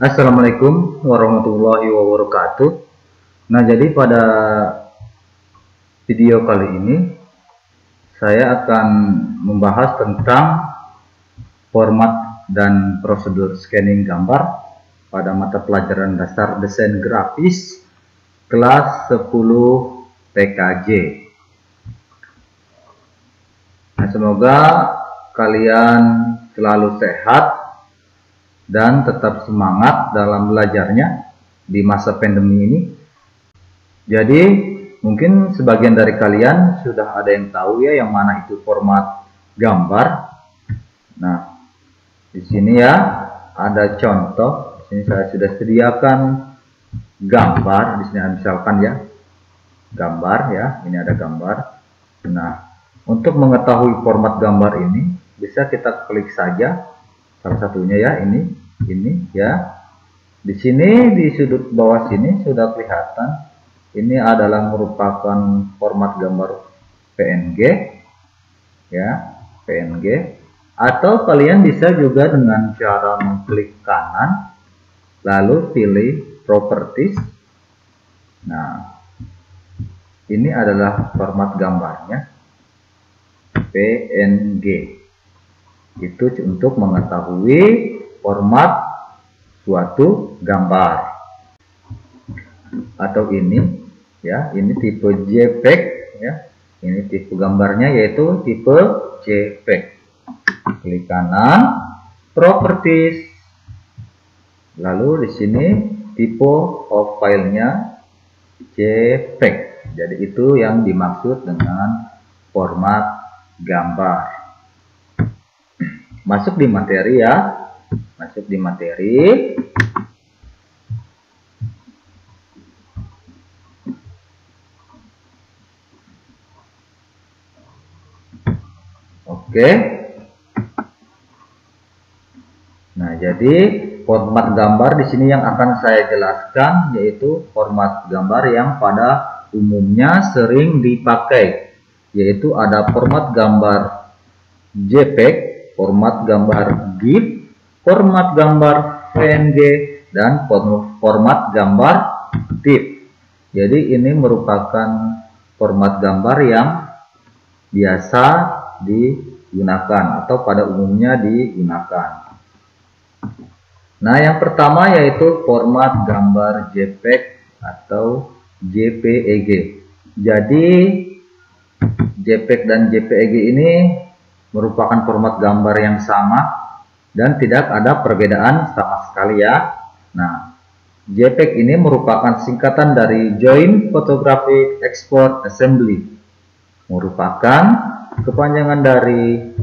Assalamualaikum warahmatullahi wabarakatuh. Nah, jadi pada video kali ini saya akan membahas tentang format dan prosedur scanning gambar pada mata pelajaran dasar desain grafis kelas 10 PKJ. Nah, semoga kalian selalu sehat dan tetap semangat dalam belajarnya di masa pandemi ini. Jadi mungkin sebagian dari kalian sudah ada yang tahu ya yang mana itu format gambar. Nah, di sini ya ada contoh. Di sini saya sudah sediakan gambar. Di sini misalkan ya gambar ya, ini ada gambar. Nah, untuk mengetahui format gambar ini bisa kita klik saja salah satunya ya ini ya. Di sini di sudut bawah sini sudah kelihatan ini adalah merupakan format gambar PNG ya, PNG. Atau kalian bisa juga dengan cara mengklik kanan lalu pilih properties. Nah, ini adalah format gambarnya PNG. Itu untuk mengetahui format suatu gambar. Atau ini ya, ini tipe JPEG ya. Ini tipe gambarnya yaitu tipe JPEG. Klik kanan, properties. Lalu di sini tipe of filenya JPEG. Jadi itu yang dimaksud dengan format gambar. Masuk di materi ya, masuk di materi. Oke. Nah, jadi format gambar di sini yang akan saya jelaskan yaitu format gambar yang pada umumnya sering dipakai, yaitu ada format gambar JPEG, format gambar GIF, format gambar PNG, dan format gambar TIFF. Jadi ini merupakan format gambar yang biasa digunakan atau pada umumnya digunakan. Nah, yang pertama yaitu format gambar JPEG atau JPEG. Jadi JPEG dan JPEG ini merupakan format gambar yang sama dan tidak ada perbedaan sama sekali ya. Nah, JPEG ini merupakan singkatan dari Joint Photographic Export Assembly, merupakan kepanjangan dari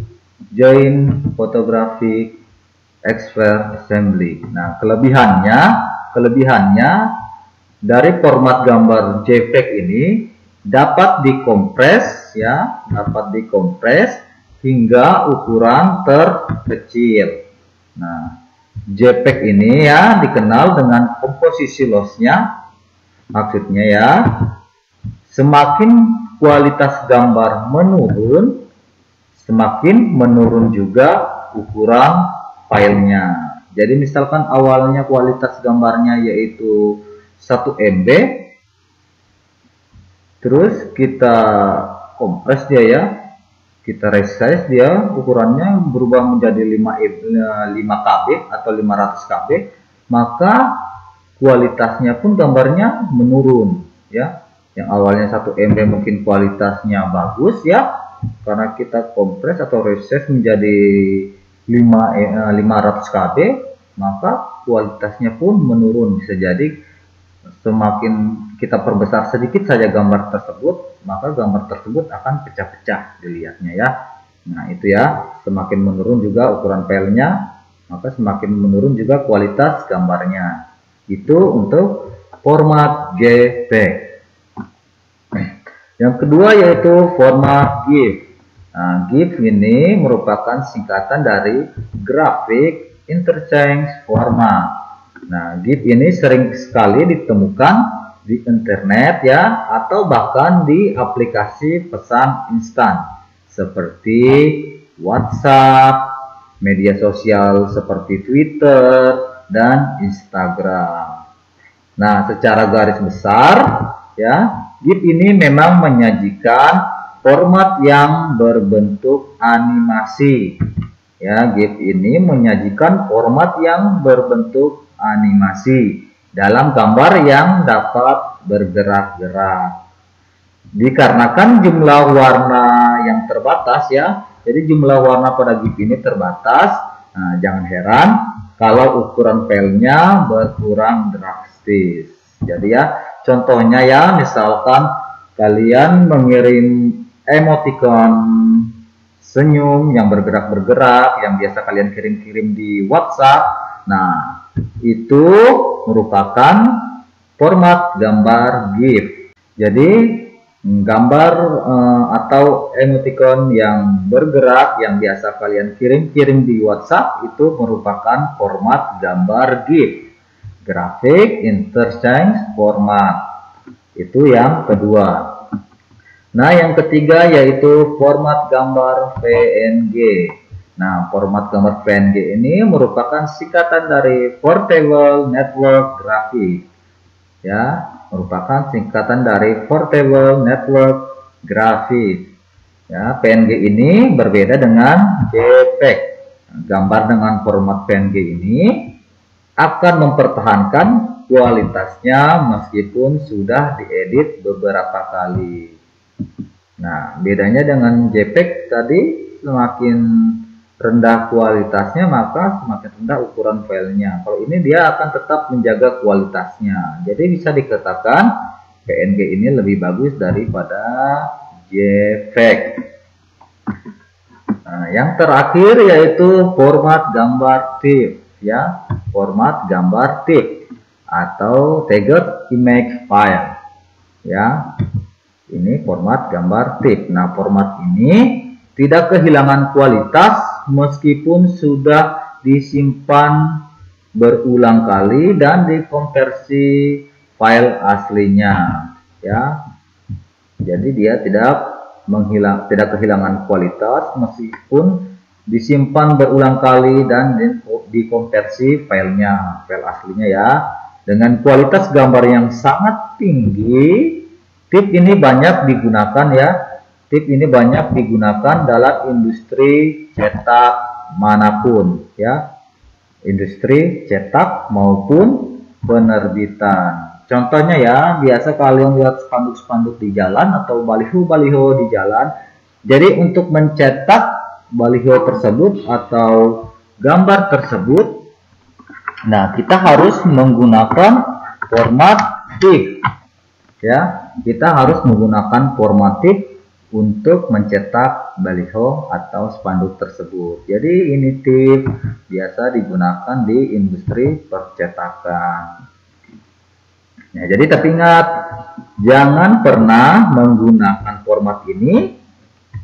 Joint Photographic Export Assembly. Nah, kelebihannya dari format gambar JPEG ini dapat dikompres ya, dapat dikompres hingga ukuran terkecil. Nah, JPEG ini ya dikenal dengan komposisi lossnya. Maksudnya ya, semakin kualitas gambar menurun, semakin menurun juga ukuran filenya. Jadi misalkan awalnya kualitas gambarnya yaitu 1 MB, terus kita kompres dia ya, kita resize dia, ukurannya berubah menjadi 5 KB atau 500 KB, maka kualitasnya pun gambarnya menurun ya. Yang awalnya 1 MB mungkin kualitasnya bagus ya, karena kita kompres atau resize menjadi 500 KB, maka kualitasnya pun menurun. Bisa jadi semakin kita perbesar sedikit saja gambar tersebut, maka gambar tersebut akan pecah-pecah dilihatnya ya. Nah, itu ya, semakin menurun juga ukuran filenya, maka semakin menurun juga kualitas gambarnya. Itu untuk format JPEG. Yang kedua yaitu format GIF. Nah, GIF ini merupakan singkatan dari Graphic Interchange Format. Nah, GIF ini sering sekali ditemukan di internet ya, atau bahkan di aplikasi pesan instan seperti WhatsApp, media sosial seperti Twitter, dan Instagram. Nah, secara garis besar ya, GIF ini memang menyajikan format yang berbentuk animasi. Ya, GIF ini menyajikan format yang berbentuk animasi dalam gambar yang dapat bergerak-gerak. Dikarenakan jumlah warna yang terbatas ya, jadi jumlah warna pada GIF ini terbatas. Nah, jangan heran kalau ukuran filenya berkurang drastis. Jadi ya, contohnya ya, misalkan kalian mengirim emoticon senyum yang bergerak-bergerak yang biasa kalian kirim-kirim di WhatsApp. Nah, itu merupakan format gambar GIF. Jadi gambar atau emoticon yang bergerak yang biasa kalian kirim-kirim di WhatsApp itu merupakan format gambar GIF, Graphic Interchange Format. Itu yang kedua. Nah, yang ketiga yaitu format gambar PNG. Nah, format gambar PNG ini merupakan singkatan dari Portable Network Graphic. Ya, merupakan singkatan dari Portable Network Graphic. Ya, PNG ini berbeda dengan JPEG. Gambar dengan format PNG ini akan mempertahankan kualitasnya meskipun sudah diedit beberapa kali. Nah, bedanya dengan JPEG tadi, semakin rendah kualitasnya maka semakin rendah ukuran filenya. Kalau ini dia akan tetap menjaga kualitasnya. Jadi bisa dikatakan PNG ini lebih bagus daripada JPEG. Nah, yang terakhir yaitu format gambar TIFF ya, format gambar TIFF atau Target Image File ya. Ini format gambar TIFF. Nah, format ini tidak kehilangan kualitas meskipun sudah disimpan berulang kali dan dikonversi file aslinya ya. Jadi dia tidak kehilangan kualitas meskipun disimpan berulang kali dan dikonversi filenya, file aslinya ya, dengan kualitas gambar yang sangat tinggi. TIFF ini banyak digunakan ya. TIFF ini banyak digunakan dalam industri cetak manapun ya. Industri cetak maupun penerbitan. Contohnya ya, biasa kalian lihat spanduk-spanduk di jalan atau baliho-baliho di jalan. Jadi untuk mencetak baliho tersebut atau gambar tersebut, nah kita harus menggunakan format TIFF. Ya, kita harus menggunakan format TIFF untuk mencetak baliho atau spanduk tersebut. Jadi ini TIFF biasa digunakan di industri percetakan. Nah, jadi tapi ingat, jangan pernah menggunakan format ini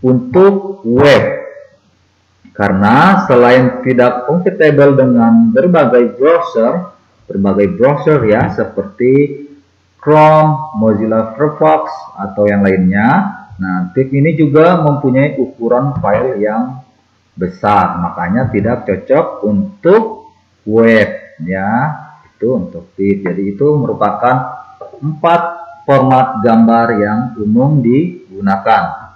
untuk web. Karena selain tidak compatible dengan berbagai browser ya, seperti Chrome, Mozilla Firefox, atau yang lainnya. Nah, TIFF ini juga mempunyai ukuran file yang besar, makanya tidak cocok untuk web ya. Itu untuk TIFF. Jadi itu merupakan 4 format gambar yang umum digunakan.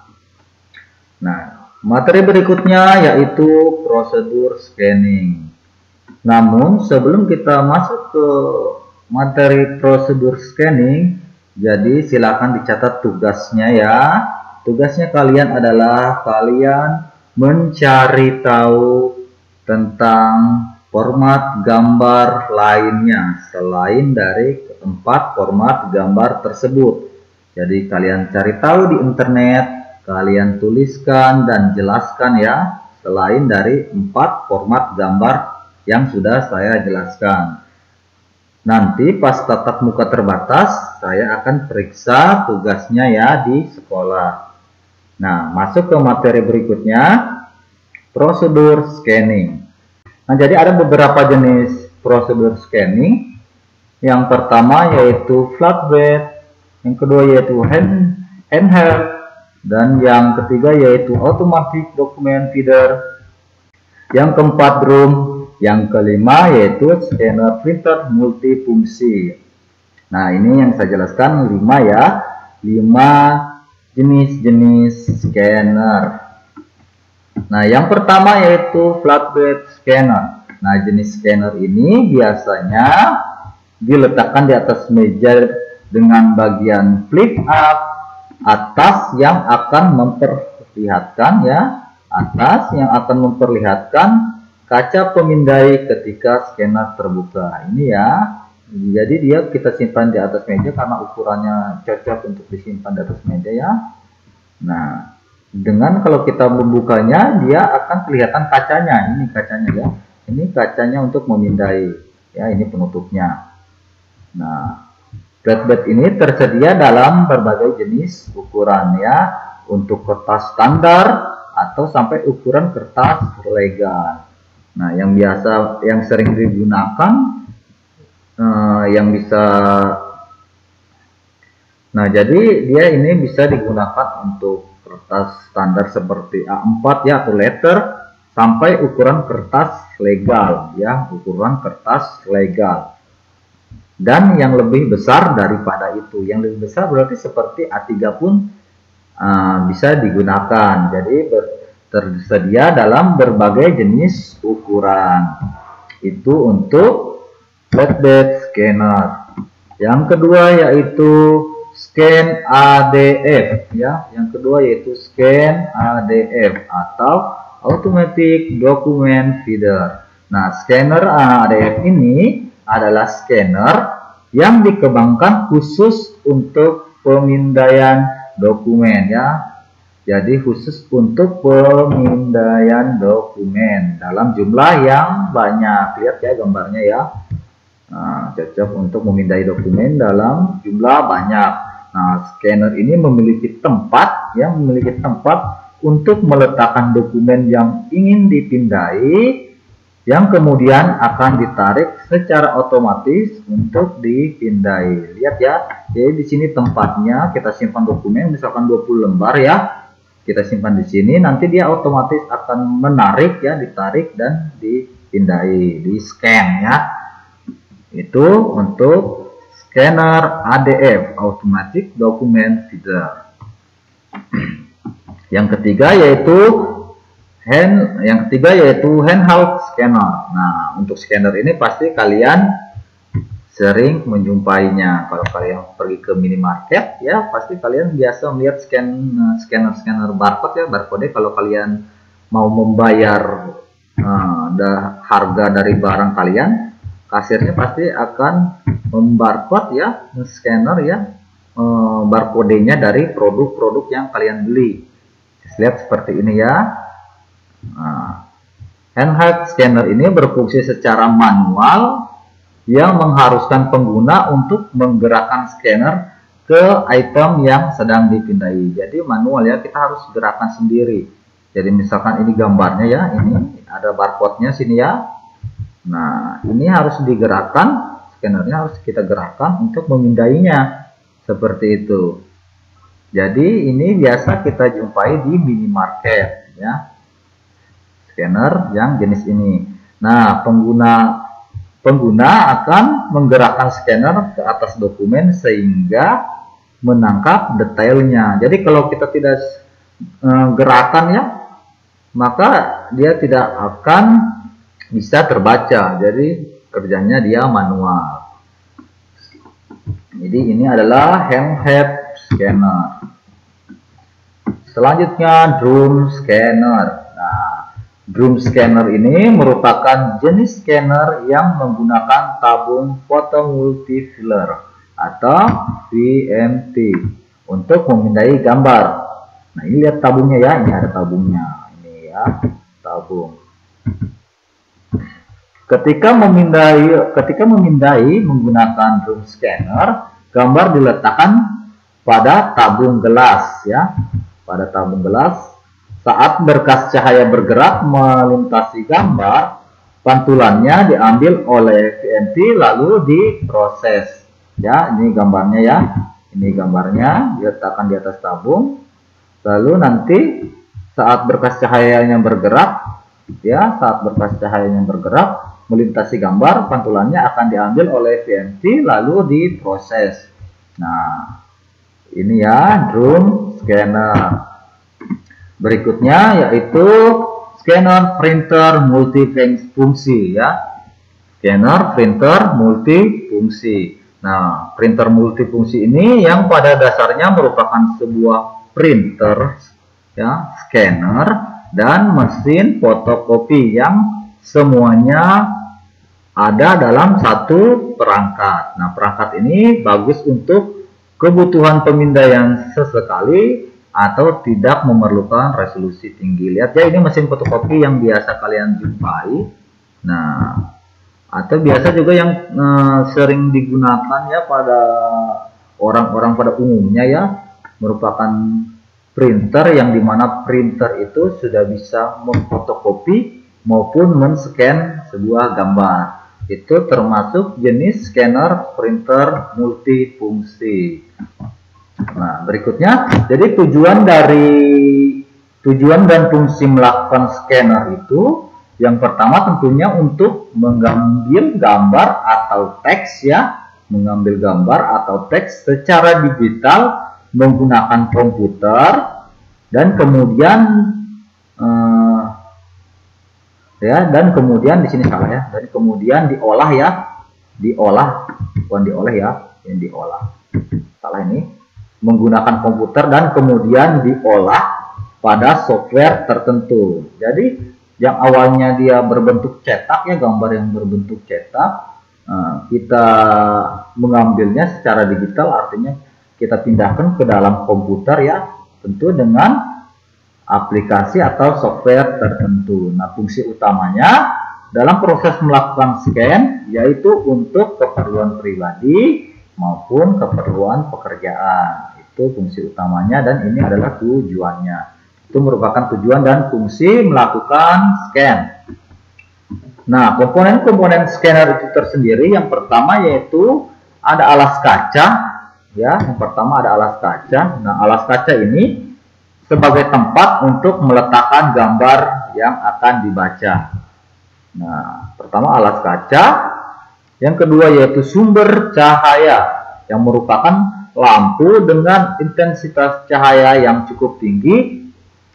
Nah, materi berikutnya yaitu prosedur scanning. Namun sebelum kita masuk ke materi prosedur scanning, jadi silakan dicatat tugasnya ya. Tugasnya kalian adalah kalian mencari tahu tentang format gambar lainnya selain dari 4 format gambar tersebut. Jadi kalian cari tahu di internet, kalian tuliskan dan jelaskan ya, selain dari 4 format gambar yang sudah saya jelaskan. Nanti pas tatap muka terbatas, saya akan periksa tugasnya ya di sekolah. Nah, masuk ke materi berikutnya, prosedur scanning. Nah, jadi ada beberapa jenis prosedur scanning. Yang pertama yaitu flatbed, yang kedua yaitu handheld, dan yang ketiga yaitu automatic document feeder. Yang keempat drum, yang kelima yaitu scanner printer multifungsi. Nah, ini yang saya jelaskan 5 ya, 5 jenis-jenis scanner. Nah, yang pertama yaitu flatbed scanner. Nah, jenis scanner ini biasanya diletakkan di atas meja dengan bagian flip up atas yang akan memperlihatkan kaca pemindai ketika scanner terbuka. Ini ya. Jadi kita simpan di atas meja karena ukurannya cocok untuk disimpan di atas meja ya. Nah, dengan kalau kita membukanya dia akan kelihatan kacanya. Ini kacanya ya. Ini kacanya untuk memindai. Ya, ini penutupnya. Nah, flatbed ini tersedia dalam berbagai jenis ukuran ya, untuk kertas standar atau sampai ukuran kertas legal. Nah, yang sering digunakan jadi dia ini bisa digunakan untuk kertas standar seperti A4 ya atau letter sampai ukuran kertas legal ya, ukuran kertas legal. Dan yang lebih besar daripada itu, yang lebih besar berarti seperti A3 pun bisa digunakan. Jadi tersedia dalam berbagai jenis ukuran. Itu untuk flatbed scanner. Yang kedua yaitu scan ADF ya. Yang kedua yaitu scan ADF atau automatic document feeder. Nah, scanner ADF ini adalah scanner yang dikembangkan khusus untuk pemindaian dokumen ya. Jadi khusus untuk pemindaian dokumen dalam jumlah yang banyak. Lihat ya gambarnya ya. Nah, cocok untuk memindai dokumen dalam jumlah banyak. Nah, scanner ini memiliki tempat untuk meletakkan dokumen yang ingin dipindai, yang kemudian akan ditarik secara otomatis untuk dipindai. Lihat ya, jadi di sini tempatnya kita simpan dokumen, misalkan 20 lembar ya, kita simpan di sini, nanti dia otomatis akan menarik ya, ditarik dan dipindai, di scan ya. Itu untuk scanner ADF, Automatic Document Feeder. Yang ketiga yaitu handheld scanner. Nah, untuk scanner ini pasti kalian sering menjumpainya. Kalau kalian pergi ke minimarket ya, pasti kalian biasa melihat scanner barcode ya, barcode. Kalau kalian mau membayar harga dari barang kalian, kasirnya pasti akan membarcode ya, scanner ya, barcode-nya dari produk-produk yang kalian beli. Lihat seperti ini ya. Nah, handheld scanner ini berfungsi secara manual yang mengharuskan pengguna untuk menggerakkan scanner ke item yang sedang dipindai. Jadi manual ya, kita harus gerakan sendiri. Jadi misalkan ini gambarnya ya, ini ada barcode-nya sini ya. Nah, ini harus digerakkan, scannernya harus kita gerakkan untuk memindainya. Seperti itu. Jadi ini biasa kita jumpai di minimarket ya. Scanner yang jenis ini. Nah, pengguna akan menggerakkan scanner ke atas dokumen sehingga menangkap detailnya. Jadi kalau kita tidak gerakan ya, maka dia tidak akan bisa terbaca. Jadi kerjanya dia manual. Jadi ini adalah handheld scanner. Selanjutnya drum scanner. Drum scanner ini merupakan jenis scanner yang menggunakan tabung foto multifiller atau VMT untuk memindai gambar. Nah, ini lihat tabungnya ya, ini ada tabungnya. Ini ya, tabung. Ketika memindai menggunakan drum scanner, gambar diletakkan pada tabung gelas ya, pada tabung gelas. Saat berkas cahaya bergerak melintasi gambar, pantulannya diambil oleh VMT lalu diproses. Ya, ini gambarnya ya. Ini gambarnya diletakkan di atas tabung. Lalu nanti saat berkas cahayanya bergerak, ya, saat berkas cahayanya bergerak, melintasi gambar, pantulannya akan diambil oleh VNC lalu diproses. Nah, ini ya drum scanner. Berikutnya yaitu scanner printer multifungsi ya. Scanner printer multifungsi. Nah, printer multifungsi ini yang pada dasarnya merupakan sebuah printer ya, scanner dan mesin fotokopi yang semuanya ada dalam satu perangkat. Nah, perangkat ini bagus untuk kebutuhan pemindaian sesekali atau tidak memerlukan resolusi tinggi. Lihat ya, ini mesin fotokopi yang biasa kalian jumpai. Nah, atau biasa juga yang sering digunakan ya pada orang-orang pada umumnya ya, merupakan printer yang dimana printer itu sudah bisa memfotokopi maupun men-scan sebuah gambar. Itu termasuk jenis scanner printer multifungsi. Nah, berikutnya, jadi tujuan dan fungsi melakukan scanner itu, yang pertama tentunya untuk mengambil gambar atau teks ya, mengambil gambar atau teks secara digital menggunakan komputer dan kemudian di sini salah ya, dan kemudian diolah ya, bukan diolah ya, yang diolah salah ini, menggunakan komputer dan kemudian diolah pada software tertentu. Jadi yang awalnya dia berbentuk cetak ya, gambar yang berbentuk cetak, kita mengambilnya secara digital, artinya kita pindahkan ke dalam komputer ya, tentu dengan aplikasi atau software tertentu. Nah, fungsi utamanya dalam proses melakukan scan yaitu untuk keperluan pribadi maupun keperluan pekerjaan. Itu fungsi utamanya dan ini adalah tujuannya. Itu merupakan tujuan dan fungsi melakukan scan. Nah, komponen-komponen scanner itu tersendiri, yang pertama yaitu ada alas kaca ya. Yang pertama ada alas kaca. Nah, alas kaca ini sebagai tempat untuk meletakkan gambar yang akan dibaca. Nah, pertama alas kaca. Yang kedua yaitu sumber cahaya, yang merupakan lampu dengan intensitas cahaya yang cukup tinggi,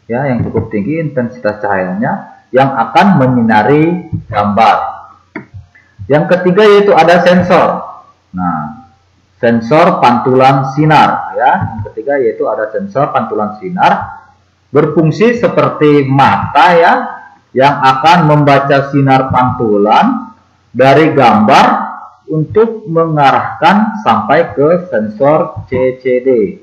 ya, yang cukup tinggi intensitas cahayanya, yang akan menyinari gambar. Yang ketiga yaitu ada sensor. Nah, sensor pantulan sinar, ya. Yang ketiga yaitu ada sensor pantulan sinar, berfungsi seperti mata ya, yang akan membaca sinar pantulan dari gambar untuk mengarahkan sampai ke sensor CCD,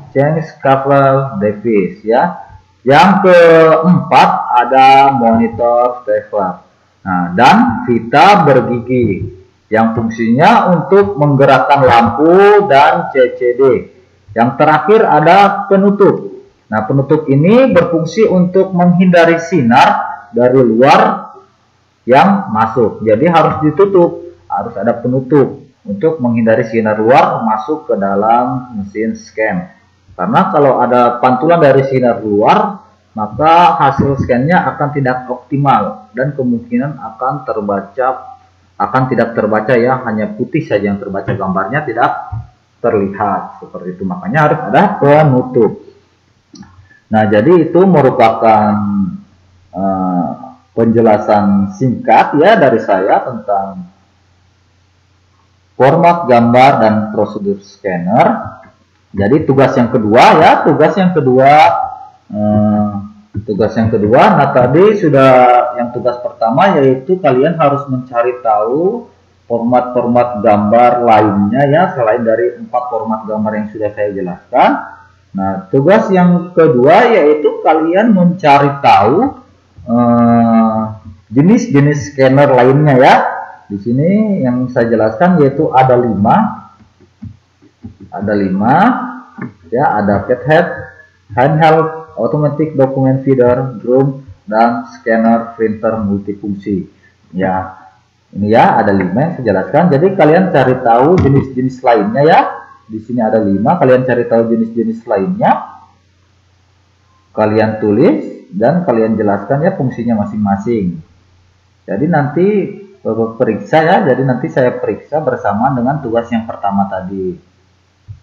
Change Cover Device ya. Yang keempat ada monitor stapler. Nah, dan pita bergigi yang fungsinya untuk menggerakkan lampu dan CCD. Yang terakhir ada penutup. Nah, penutup ini berfungsi untuk menghindari sinar dari luar yang masuk. Jadi harus ditutup, harus ada penutup untuk menghindari sinar luar masuk ke dalam mesin scan. Karena kalau ada pantulan dari sinar luar, maka hasil scan-nya akan tidak optimal dan kemungkinan akan tidak terbaca ya, hanya putih saja yang terbaca, gambarnya tidak terlihat seperti itu. Makanya harus ada penutup. Nah, jadi itu merupakan penjelasan singkat ya dari saya tentang format gambar dan prosedur scanner. Jadi tugas yang kedua ya, tugas yang kedua. Nah, tadi sudah yang tugas pertama yaitu kalian harus mencari tahu format-format gambar lainnya ya, selain dari 4 format gambar yang sudah saya jelaskan. Nah, tugas yang kedua yaitu kalian mencari tahu jenis-jenis scanner lainnya ya. Di sini yang saya jelaskan yaitu ada 5 ya, ada PET-head, handheld, automatic document feeder, drum, dan scanner printer multifungsi. Ya, ini ya ada 5 yang saya jelaskan. Jadi kalian cari tahu jenis-jenis lainnya ya. Di sini ada 5, kalian cari tahu jenis-jenis lainnya. Kalian tulis dan kalian jelaskan ya fungsinya masing-masing. Jadi nanti periksa ya. Jadi nanti saya periksa bersama dengan tugas yang pertama tadi.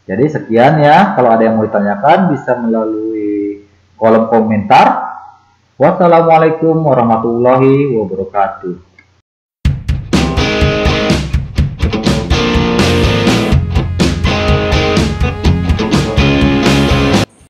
Jadi sekian ya. Kalau ada yang mau ditanyakan bisa melalui kolom komentar. Wassalamualaikum warahmatullahi wabarakatuh.